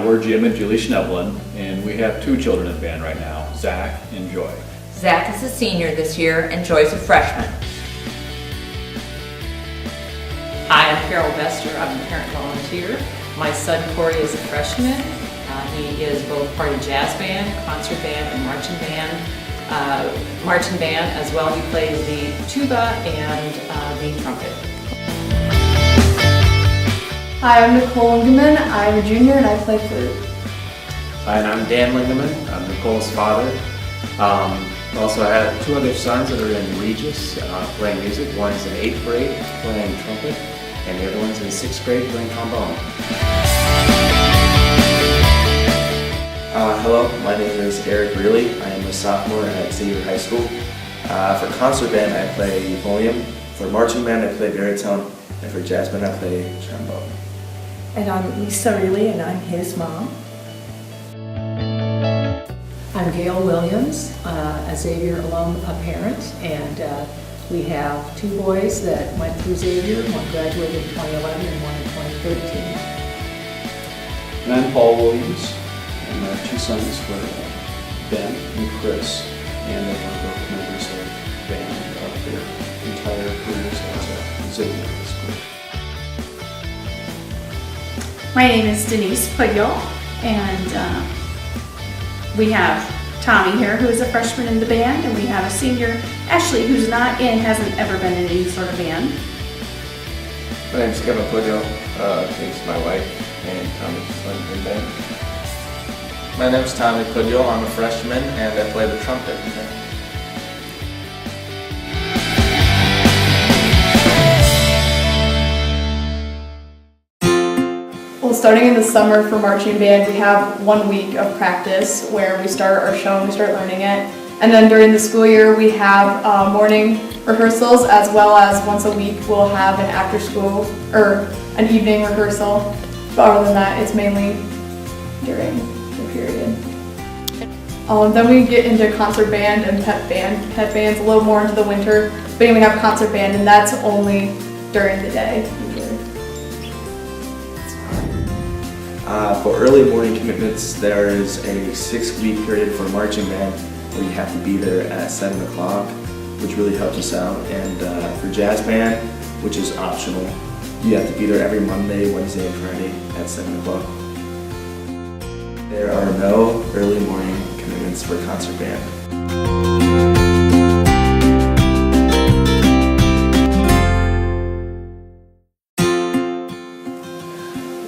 we're Jim and Julie Schneblin, and we have two children in band right now, Zach and Joy. Zach is a senior this year and Joy's a freshman. Hi, I'm Carol Bester. I'm a parent volunteer. My son Corey is a freshman. He is both part of jazz band, concert band, and marching band. As well. He plays the tuba and the trumpet. Hi, I'm Nicole Lingeman. I'm a junior and I play flute. Hi, and I'm Dan Lingeman. I'm Nicole's father. Also, I have two other sons that are in Regis playing music. One's in 8th grade playing trumpet, and the other one's in 6th grade playing trombone. Hello, my name is Eric Reilly. I am a sophomore at Xavier High School. For concert band, I play euphonium. For marching band, I play baritone. And for jazz band, I play trombone. And I'm Lisa Reilly, and I'm his mom. I'm Gail Williams, a Xavier alum, a parent, and we have two boys that went through Xavier. One graduated in 2011 and one in 2013. And I'm Paul Williams, and I have two sons, Ben and Chris, and they are both members of band their entire careers at Xavier High School. My name is Denise Pudyo, and we have Tommy here, who is a freshman in the band, and we have a senior, Ashley, who's not in, hasn't ever been in any sort of band. My name is Kevin Pudyo. He's my wife, and Tommy's son in band. My name is Tommy Pudyo. I'm a freshman, and I play the trumpet in band. Well, starting in the summer for marching band, we have 1 week of practice where we start our show and we start learning it. And then during the school year, we have morning rehearsals, as well as once a week we'll have an after school or an evening rehearsal. But other than that, it's mainly during the period. Then we get into concert band and pep band. Pep band's a little more into the winter, but then we have concert band, and that's only during the day. For early morning commitments, there is a 6-week period for marching band where you have to be there at 7 o'clock, which really helps us out. And for jazz band, which is optional, you have to be there every Monday, Wednesday, and Friday at 7 o'clock. There are no early morning commitments for concert band.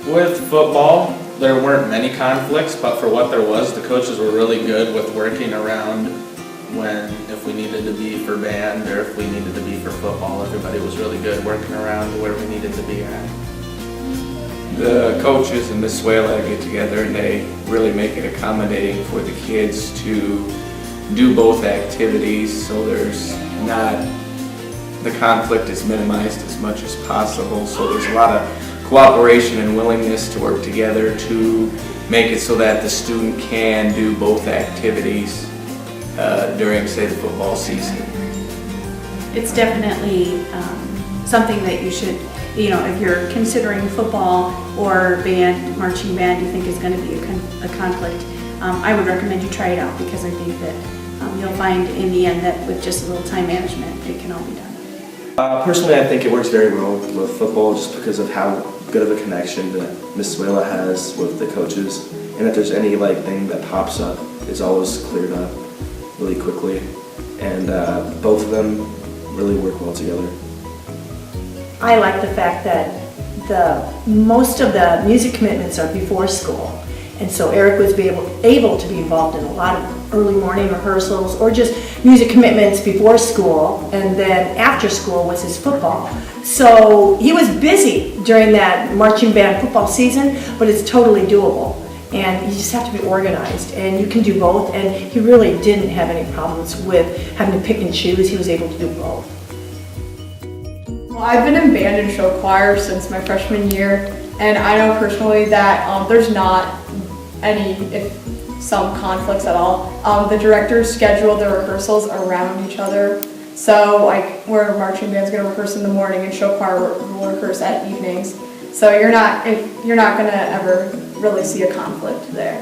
With football, there weren't many conflicts, but for what there was, the coaches were really good with working around if we needed to be for band or if we needed to be for football. Everybody was really good working around where we needed to be at. The coaches in Venezuela get together and they really make it accommodating for the kids to do both activities, so the conflict is minimized as much as possible. So there's a lot of cooperation and willingness to work together to make it so that the student can do both activities during, say, the football season. It's definitely something that you should, if you're considering football or band, marching band, you think is going to be a conflict, I would recommend you try it out, because I think that you'll find in the end that with just a little time management, it can all be done. Personally, I think it works very well with football just because of how good of a connection that Venezuela has with the coaches, and if there's any thing that pops up, it's always cleared up really quickly, and both of them really work well together. I like the fact that most of the music commitments are before school, and so Eric was able to be involved in a lot of early morning rehearsals or just music commitments before school, and then after school was his football. So he was busy during that marching band football season, but it's totally doable. And you just have to be organized, and you can do both, and he really didn't have any problems with having to pick and choose. He was able to do both. Well, I've been in band and show choir since my freshman year, and I know personally that there's not some conflicts at all. The directors schedule the rehearsals around each other. So where marching band's gonna rehearse in the morning and show choir will rehearse at evenings. So you're not gonna ever really see a conflict there.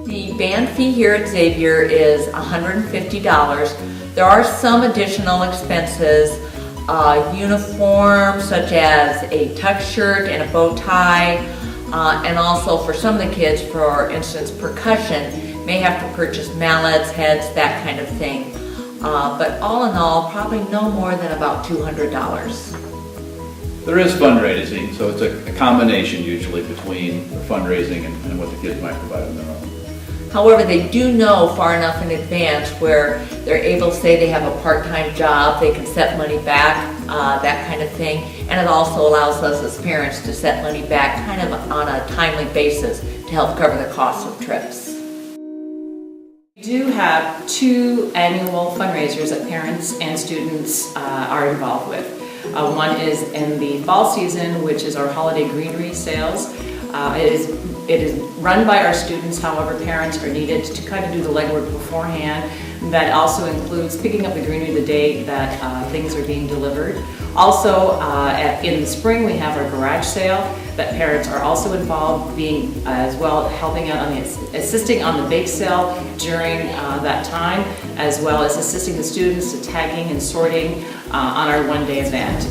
The band fee here at Xavier is $150. There are some additional expenses, uniforms such as a tuck shirt and a bow tie, and also for some of the kids, for instance, percussion, may have to purchase mallets, heads, that kind of thing. But all in all, probably no more than about $200. There is fundraising, so it's a combination usually between the fundraising and what the kids might provide on their own. However, they do know far enough in advance where they're able to say they have a part-time job, they can set money back, that kind of thing. And it also allows us as parents to set money back kind of on a timely basis to help cover the cost of trips. We do have 2 annual fundraisers that parents and students are involved with. One is in the fall season, which is our holiday greenery sales. It is run by our students, however, parents are needed to kind of do the legwork beforehand. That also includes picking up the greenery the day that things are being delivered. Also, in the spring, we have our garage sale that parents are also involved, being as well helping out on assisting on the bake sale during that time, as well as assisting the students to tagging and sorting on our one-day event.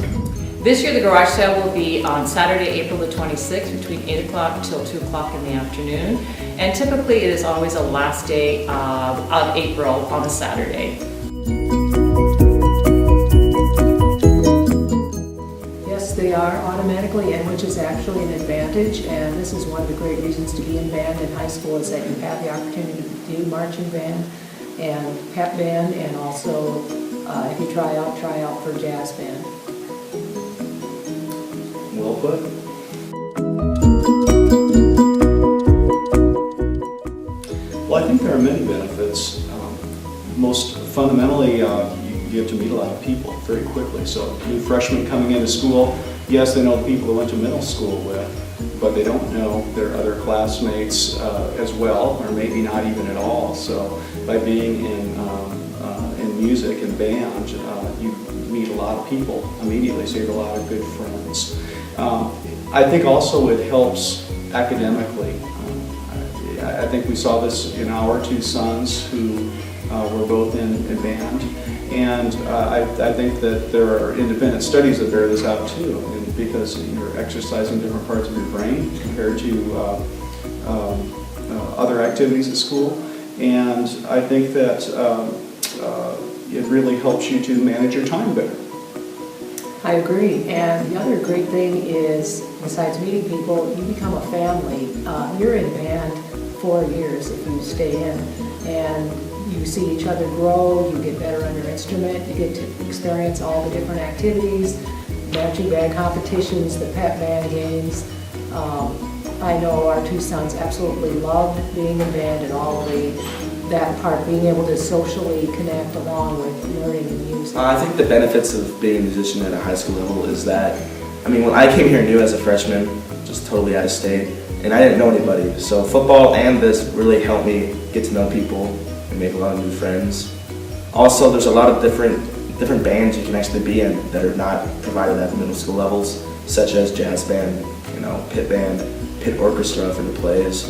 This year, the garage sale will be on Saturday, April the 26th, between 8 o'clock till 2 o'clock in the afternoon. And typically, it is always the last day of April on a Saturday. Yes, they are automatically in, which is actually an advantage, and this is one of the great reasons to be in band in high school is that you have the opportunity to do marching band and pep band, and also if you try out for jazz band. Well put. Well, I think there are many benefits. Most fundamentally, you get to meet a lot of people very quickly. So new freshmen coming into school, yes, they know the people they went to middle school with, but they don't know their other classmates as well, or maybe not even at all. So by being in music and band, you meet a lot of people immediately, so you have a lot of good friends. I think also it helps academically. I think we saw this in our 2 sons who were both in band, and I think that there are independent studies that bear this out too, and because you're exercising different parts of your brain compared to other activities at school, and I think that it really helps you to manage your time better. I agree, and the other great thing is, besides meeting people, you become a family. You're in band 4 years if you stay in, and you see each other grow, you get better on your instrument, you get to experience all the different activities, marching band competitions, the pep band games. I know our 2 sons absolutely loved being in band and all that part, being able to socially connect along with learning the music. I think the benefits of being a musician at a high school level is that, I mean, when I came here new as a freshman, just totally out of state, and I didn't know anybody. So football and this really helped me get to know people and make a lot of new friends. Also, there's a lot of different bands you can actually be in that are not provided at the middle school levels, such as jazz band, pit band, pit orchestra for the plays,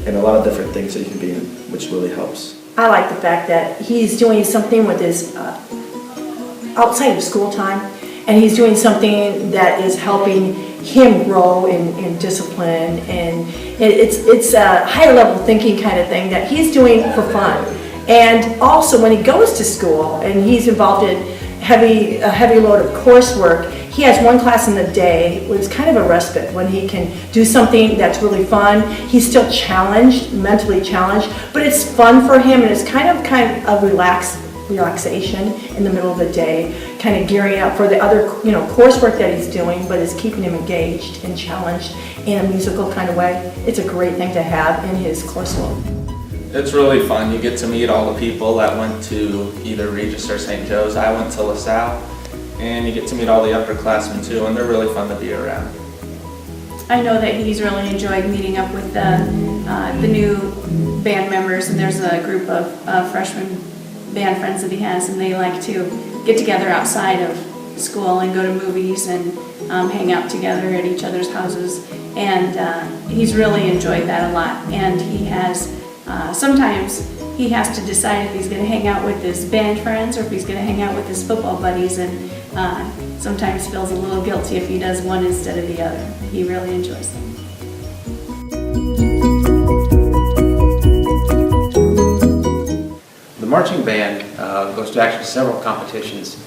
and a lot of different things that you can be in, which really helps. I like the fact that he's doing something with his outside of school time, and he's doing something that is helping him grow in discipline, and it's a higher level thinking kind of thing that he's doing for fun. And also when he goes to school and he's involved in a heavy load of coursework, he has 1 class in the day, which is kind of a respite when he can do something that's really fun. He's still challenged, mentally challenged, but it's fun for him, and it's kind of relaxation in the middle of the day, kind of gearing up for the other coursework that he's doing, but it's keeping him engaged and challenged in a musical kind of way. It's a great thing to have in his coursework. It's really fun. You get to meet all the people that went to either Regis or St. Joe's. I went to LaSalle, and you get to meet all the upperclassmen too, and they're really fun to be around. I know that he's really enjoyed meeting up with the new band members, and there's a group of freshman band friends that he has, and they like to get together outside of school and go to movies and hang out together at each other's houses. And he's really enjoyed that a lot. And he has, sometimes he has to decide if he's going to hang out with his band friends or if he's going to hang out with his football buddies, and sometimes feels a little guilty if he does one instead of the other. He really enjoys them. The marching band goes to actually several competitions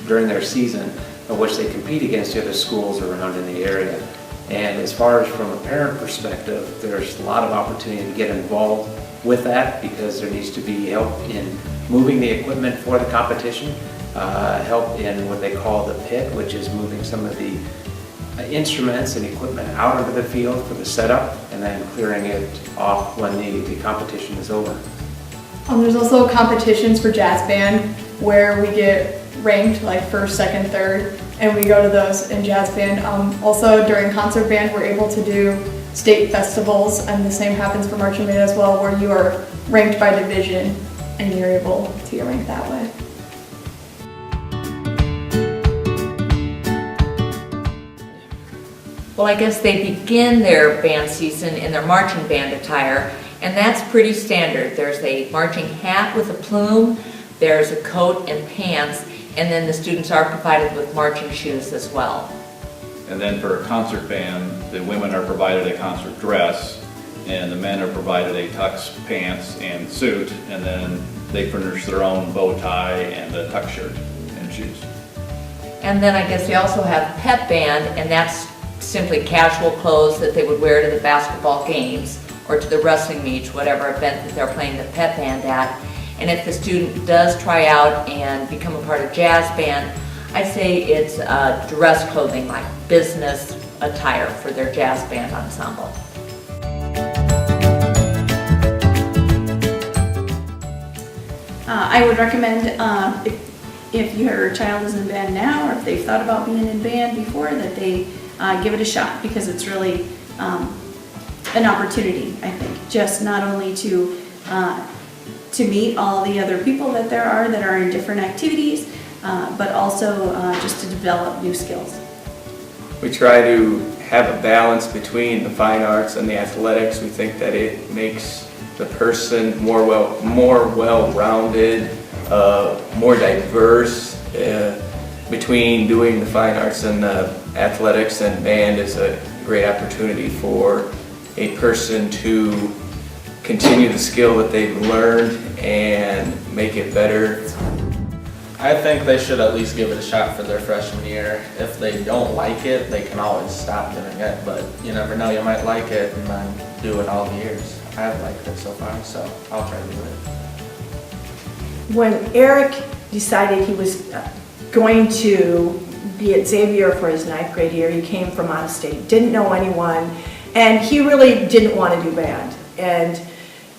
during their season, of which they compete against the other schools around in the area. And as far as from a parent perspective, there's a lot of opportunity to get involved with that, because there needs to be help in moving the equipment for the competition, help in what they call the pit, which is moving some of the instruments and equipment out onto the field for the setup, and then clearing it off when the competition is over. There's also competitions for jazz band where we get ranked like first, second, third, and we go to those in jazz band. Also during concert band, we're able to do state festivals, and the same happens for marching band as well, where you are ranked by division and you're able to get ranked that way. Well, I guess they begin their band season in their marching band attire, and that's pretty standard. There's a marching hat with a plume, there's a coat and pants, and then the students are provided with marching shoes as well. And then for a concert band, the women are provided a concert dress, and the men are provided a tux pants and suit, and then they furnish their own bow tie and a tux shirt and shoes. And then I guess they also have pep band, and that's simply casual clothes that they would wear to the basketball games or to the wrestling meets, whatever event that they're playing the pep band at. And if the student does try out and become a part of jazz band, I say it's dress clothing, like business attire for their jazz band ensemble. I would recommend if your child is in band now, or if they've thought about being in band before, that they give it a shot, because it's really an opportunity, I think, just not only to meet all the other people that there are that are in different activities, but also just to develop new skills. We try to have a balance between the fine arts and the athletics. We think that it makes the person more well-rounded, more diverse. Between doing the fine arts and the athletics and band is a great opportunity for a person to continue the skill that they've learned and make it better. I think they should at least give it a shot for their freshman year. If they don't like it, they can always stop doing it, but you never know, you might like it and then do it all the years. I've liked it so far, so I'll try to do it. When Eric decided he was going to be at Xavier for his 9th grade year, he came from out of state, didn't know anyone, and he really didn't want to do band. And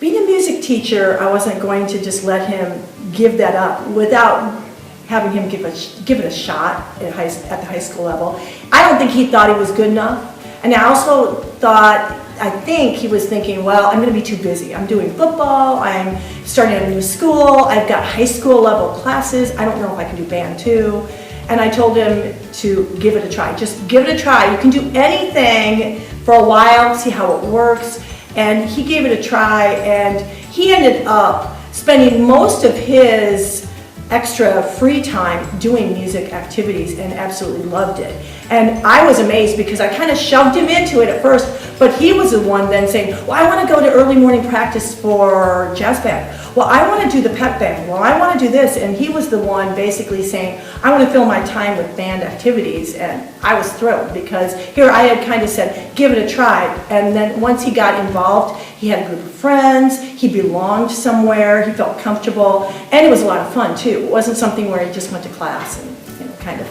being a music teacher, I wasn't going to just let him give that up without having him give it a shot at the high school level. I don't think he thought he was good enough. And I also I think he was thinking, well, I'm going to be too busy. I'm doing football, I'm starting at a new school, I've got high school level classes, I don't know if I can do band too. And I told him to give it a try. Just give it a try. You can do anything for a while, see how it works. And he gave it a try, and he ended up spending most of his extra free time doing music activities and absolutely loved it. And I was amazed because I kind of shoved him into it at first, but he was the one then saying, well, I want to go to early morning practice for jazz band. Well, I want to do the pep band. Well, I want to do this. And he was the one basically saying, I want to fill my time with band activities. And I was thrilled because here I had kind of said, give it a try. And then once he got involved, he had a group of friends, he belonged somewhere, he felt comfortable, and it was a lot of fun too. It wasn't something where he just went to class and kind of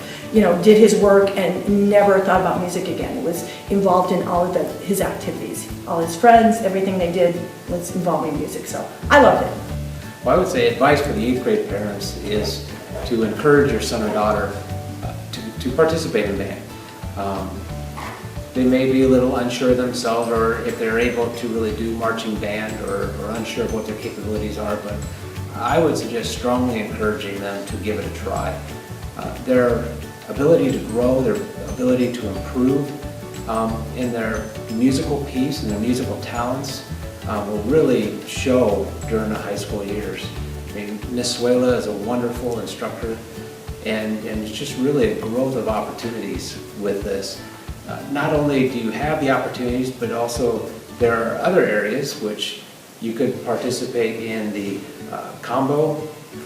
did his work and never thought about music again. It was involved in all of his activities. All his friends, everything they did was involving music, so I loved it. Well, I would say advice for the 8th grade parents is to encourage your son or daughter to participate in band. They may be a little unsure themselves, or if they're able to really do marching band, or unsure of what their capabilities are, but I would suggest strongly encouraging them to give it a try. their ability to grow, their ability to improve in their musical piece and their musical talents will really show during the high school years. I mean, Ms. Suela is a wonderful instructor, and it's just really a growth of opportunities with this. Not only do you have the opportunities, but also there are other areas which you could participate in the combo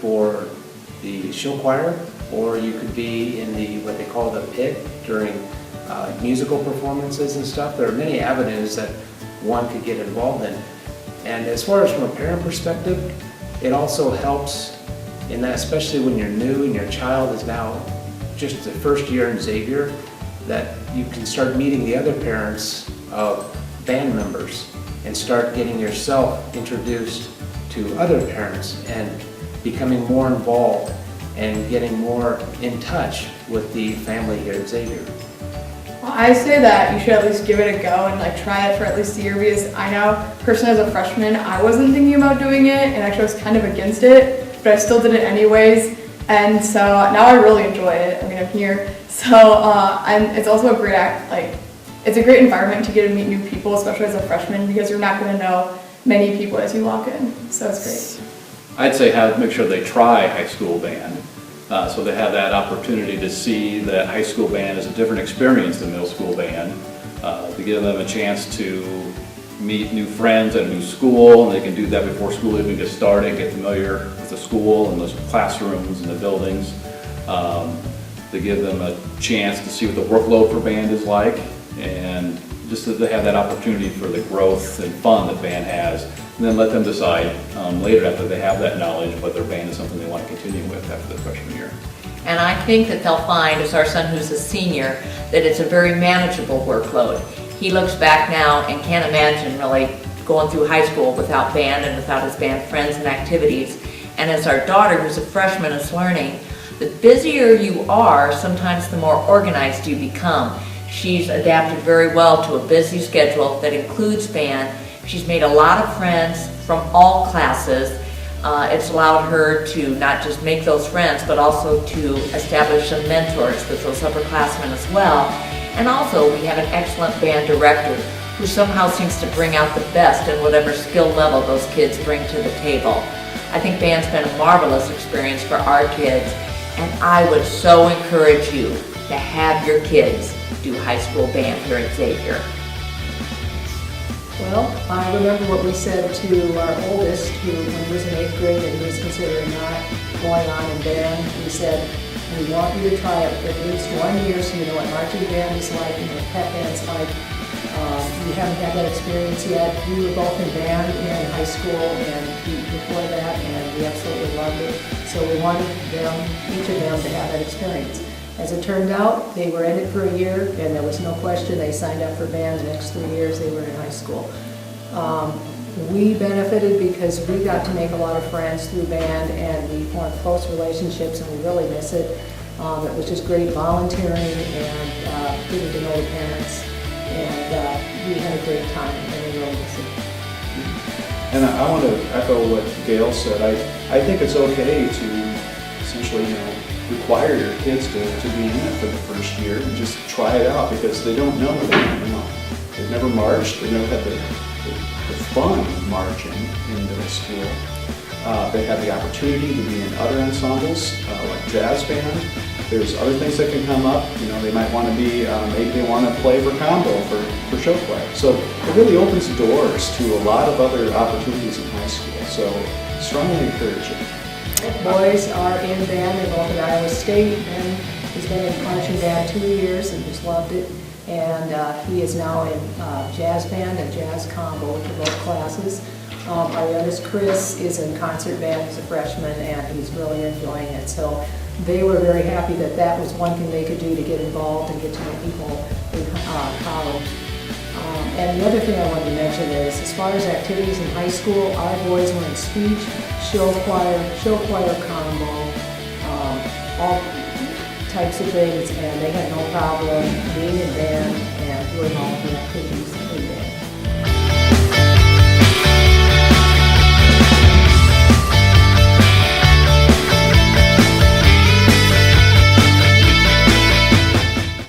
for the show choir, or you could be in the what they call the pit during musical performances and stuff. There are many avenues that one could get involved in. And as far as from a parent perspective, it also helps in that, especially when you're new and your child is now just the first year in Xavier, that you can start meeting the other parents of band members and start getting yourself introduced to other parents and becoming more involved and getting more in touch with the family here at Xavier. I say that you should at least give it a go and like try it for at least a year, because I know personally as a freshman I wasn't thinking about doing it, and actually I was kind of against it, but I still did it anyways, and so now I really enjoy it. I mean, I'm here, so and it's also a great it's a great environment to get to meet new people, especially as a freshman, because you're not going to know many people as you walk in, so it's great. I'd say make sure they try high school band, so they have that opportunity to see that high school band is a different experience than middle school band, to give them a chance to meet new friends at a new school, and they can do that before school even gets started, get familiar with the school and those classrooms and the buildings. To give them a chance to see what the workload for band is like, and just that they have that opportunity for the growth and fun that band has, and then let them decide later after they have that knowledge whether band is something they want to continue with after the freshman year. And I think that they'll find, as our son who's a senior, that it's a very manageable workload. He looks back now and can't imagine really going through high school without band and without his band friends and activities. And as our daughter, who's a freshman, is learning, the busier you are, sometimes the more organized you become. She's adapted very well to a busy schedule that includes band. She's made a lot of friends from all classes. It's allowed her to not just make those friends, but also to establish some mentors with those upperclassmen as well. And also, we have an excellent band director who somehow seems to bring out the best in whatever skill level those kids bring to the table. I think band's been a marvelous experience for our kids, and I would so encourage you to have your kids do high school band here at Xavier. Well, I remember what we said to our oldest, who when he was in 8th grade and he was considering not going on in band, we said, we want you to try it at least 1 year so you know what marching band is like and what pep band's like. You haven't had that experience yet. We were both in band in high school and before that, and we absolutely loved it. So we wanted each of them to have that experience. As it turned out, they were in it for a year, and there was no question they signed up for band. The next 3 years they were in high school. We benefited because we got to make a lot of friends through band, and we formed close relationships, and we really miss it. It was just great volunteering and getting to know the parents, and we had a great time, and we really miss it. And I want to echo what Gail said. I think it's okay to essentially, require your kids to be in it for the first year and just try it out, because they don't know. They've never marched. They've never had the fun of marching in middle school. They have the opportunity to be in other ensembles like jazz band. There's other things that can come up. They might want to be, maybe they want to play for combo for show choir. So it really opens doors to a lot of other opportunities in high school. So strongly encourage it. Boys are in band. They're both at Iowa State, and he's been in marching band 2 years and just loved it. And he is now in jazz band and jazz combo, which are both classes. Our youngest, Chris, is in concert band. He's a freshman, and he's really enjoying it. So they were very happy that that was one thing they could do to get involved and get to know people in college. And the other thing I wanted to mention is, as far as activities in high school, our boys were in speech, show choir combo, all types of things, and they had no problem being in band and doing all the activities in band.